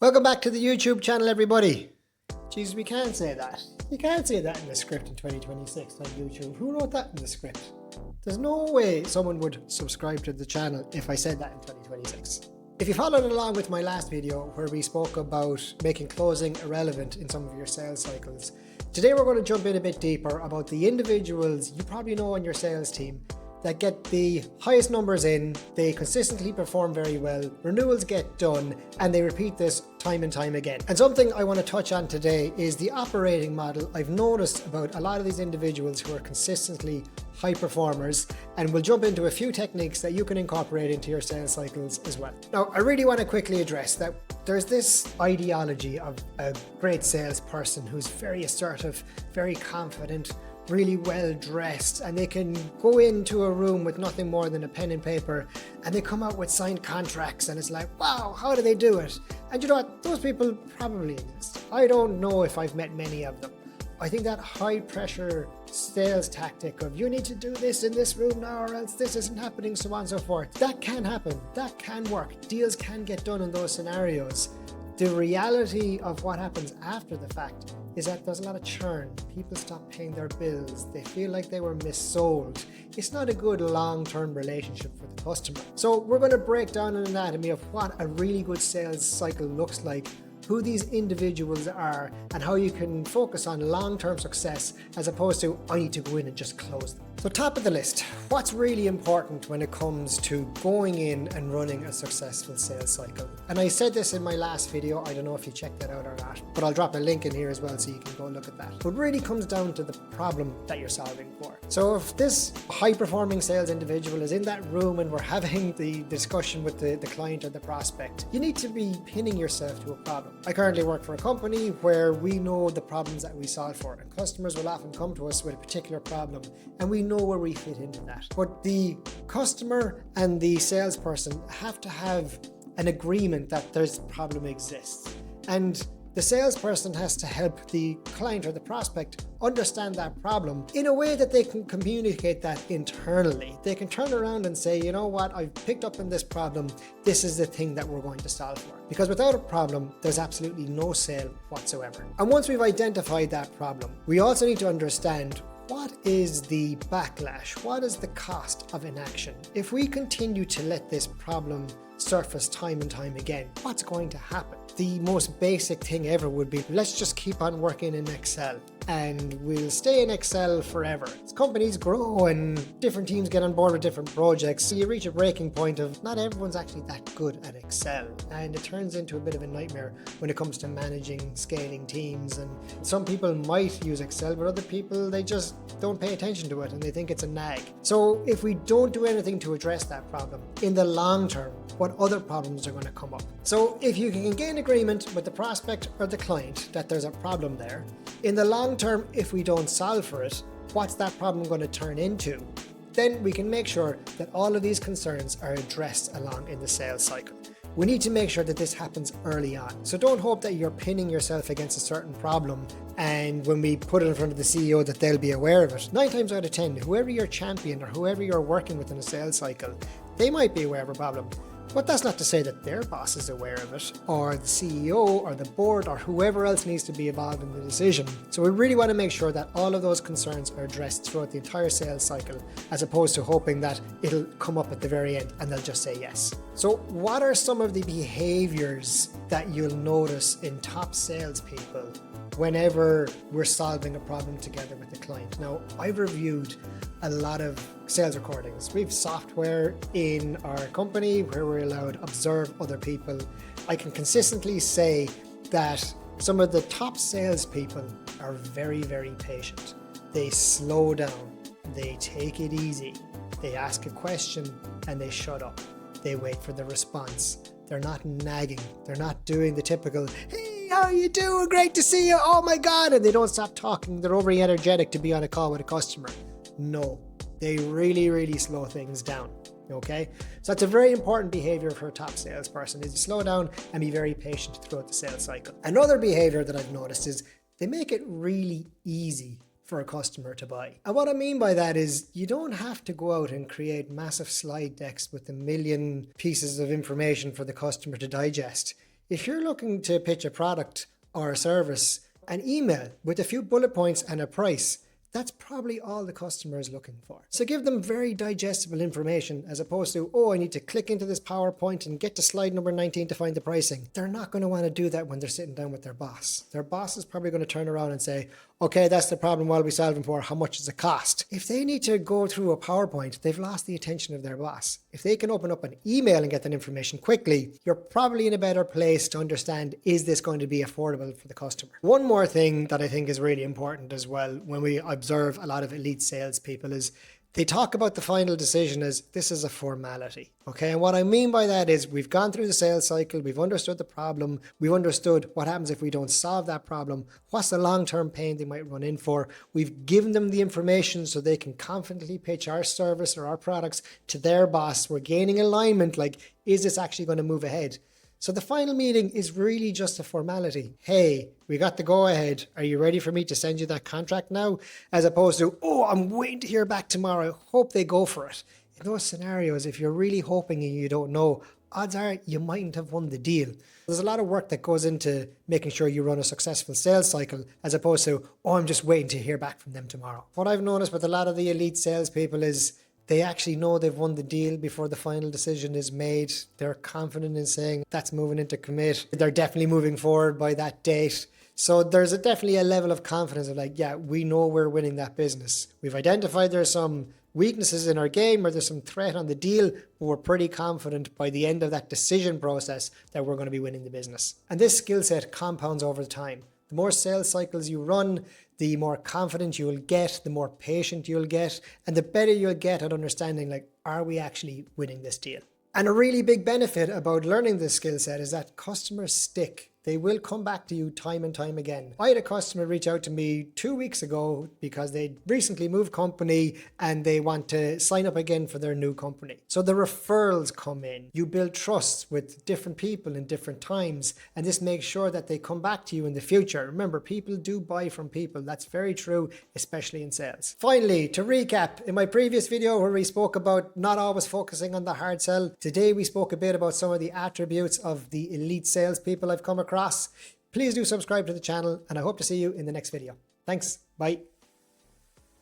Welcome back to the YouTube channel, everybody. Jesus, we can't say that. You can't say that in the script in 2026 on YouTube. Who wrote that in the script? There's no way someone would subscribe to the channel if I said that in 2026. If you followed along with my last video where we spoke about making closing irrelevant in some of your sales cycles, today we're going to jump in a bit deeper about the individuals you probably know on your sales team that get the highest numbers in, they consistently perform very well, renewals get done, and they repeat this time and time again. And something I want to touch on today is the operating model I've noticed about a lot of these individuals who are consistently high performers, and we'll jump into a few techniques that you can incorporate into your sales cycles as well. Now, I really want to quickly address that there's this ideology of a great salesperson who's very assertive, very confident, really well dressed, and they can go into a room with nothing more than a pen and paper and they come out with signed contracts, and it's like, wow, how do they do it? And you know what, those people probably exist. I don't know if I've met many of them. I think that high pressure sales tactic of you need to do this in this room now or else this isn't happening, so on and so forth, that can happen, that can work, deals can get done in those scenarios. The reality of what happens after the fact is that there's a lot of churn. People stop paying their bills. They feel like they were missold. It's not a good long-term relationship for the customer. So we're going to break down an anatomy of what a really good sales cycle looks like, who these individuals are, and how you can focus on long-term success as opposed to, I need to go in and just close them. So top of the list, what's really important when it comes to going in and running a successful sales cycle? And I said this in my last video, I don't know if you checked that out or not, but I'll drop a link in here as well so you can go and look at that. But it really comes down to the problem that you're solving for. So if this high-performing sales individual is in that room and we're having the discussion with the client or the prospect, you need to be pinning yourself to a problem. I currently work for a company where we know the problems that we solve for, and customers will often come to us with a particular problem and we know where we fit into that. But the customer and the salesperson have to have an agreement that this problem exists, and the salesperson has to help the client or the prospect understand that problem in a way that they can communicate that internally. They can turn around and say, you know what, I've picked up on this problem. This is the thing that we're going to solve for. Because without a problem, there's absolutely no sale whatsoever. And once we've identified that problem, we also need to understand what is the backlash? What is the cost of inaction? If we continue to let this problem surface time and time again, what's going to happen? The most basic thing ever would be, let's just keep on working in Excel and we'll stay in Excel forever. As companies grow and different teams get on board with different projects, you reach a breaking point of not everyone's actually that good at Excel, and it turns into a bit of a nightmare when it comes to managing, scaling teams. And some people might use Excel, but other people, they just don't pay attention to it and they think it's a nag. So if we don't do anything to address that problem, in the long term, what other problems are going to come up? So if you can gain agreement with the prospect or the client that there's a problem there, in the long term, if we don't solve for it, what's that problem going to turn into? Then we can make sure that all of these concerns are addressed along in the sales cycle. We need to make sure that this happens early on. So don't hope that you're pinning yourself against a certain problem and when we put it in front of the CEO that they'll be aware of it. 9 times out of 10, whoever your champion or whoever you're working with in a sales cycle, they might be aware of a problem. But that's not to say that their boss is aware of it, or the CEO or the board or whoever else needs to be involved in the decision. So we really want to make sure that all of those concerns are addressed throughout the entire sales cycle, as opposed to hoping that it'll come up at the very end and they'll just say yes. So what are some of the behaviors that you'll notice in top salespeople whenever we're solving a problem together with the client? Now, I've reviewed a lot of sales recordings. We have software in our company where we're allowed to observe other people. I can consistently say that some of the top salespeople are very, very patient. They slow down, they take it easy, they ask a question and they shut up. They wait for the response. They're not nagging. They're not doing the typical, hey, how you doing? Great to see you. Oh my God. And they don't stop talking. They're overly energetic to be on a call with a customer. No, they really, really slow things down. Okay, so that's a very important behavior for a top salesperson, is to slow down and be very patient throughout the sales cycle. Another behavior that I've noticed is they make it really easy for a customer to buy. And what I mean by that is you don't have to go out and create massive slide decks with a million pieces of information for the customer to digest. If you're looking to pitch a product or a service, an email with a few bullet points and a price, that's probably all the customer is looking for. So give them very digestible information as opposed to, oh, I need to click into this PowerPoint and get to slide number 19 to find the pricing. They're not going to want to do that when they're sitting down with their boss. Their boss is probably going to turn around and say, okay, that's the problem, what are we solving for? How much does it cost? If they need to go through a PowerPoint, they've lost the attention of their boss. If they can open up an email and get that information quickly, you're probably in a better place to understand, is this going to be affordable for the customer? One more thing that I think is really important as well when we observe a lot of elite salespeople is they talk about the final decision as this is a formality. Okay, and what I mean by that is we've gone through the sales cycle, we've understood the problem, we've understood what happens if we don't solve that problem, what's the long-term pain they might run in for. We've given them the information so they can confidently pitch our service or our products to their boss. We're gaining alignment, like, is this actually going to move ahead? So the final meeting is really just a formality. Hey, we got the go ahead. Are you ready for me to send you that contract now? As opposed to, oh, I'm waiting to hear back tomorrow. I hope they go for it. In those scenarios, if you're really hoping and you don't know, odds are you mightn't have won the deal. There's a lot of work that goes into making sure you run a successful sales cycle as opposed to, oh, I'm just waiting to hear back from them tomorrow. What I've noticed with a lot of the elite salespeople is they actually know they've won the deal before the final decision is made. They're confident in saying that's moving into commit. They're definitely moving forward by that date. So there's definitely a level of confidence of like, yeah, we know we're winning that business. We've identified there's some weaknesses in our game or there's some threat on the deal, but we're pretty confident by the end of that decision process that we're going to be winning the business. And this skill set compounds over time. The more sales cycles you run, the more confident you will get, the more patient you'll get, and the better you'll get at understanding, like, are we actually winning this deal? And a really big benefit about learning this skill set is that customers stick. They will come back to you time and time again. I had a customer reach out to me 2 weeks ago because they recently moved company and they want to sign up again for their new company. So the referrals come in. You build trust with different people in different times, and this makes sure that they come back to you in the future. Remember, people do buy from people. That's very true, especially in sales. Finally, to recap, in my previous video where we spoke about not always focusing on the hard sell, today we spoke a bit about some of the attributes of the elite salespeople I've come across. Please do subscribe to the channel, and I hope to see you in the next video. Thanks. Bye.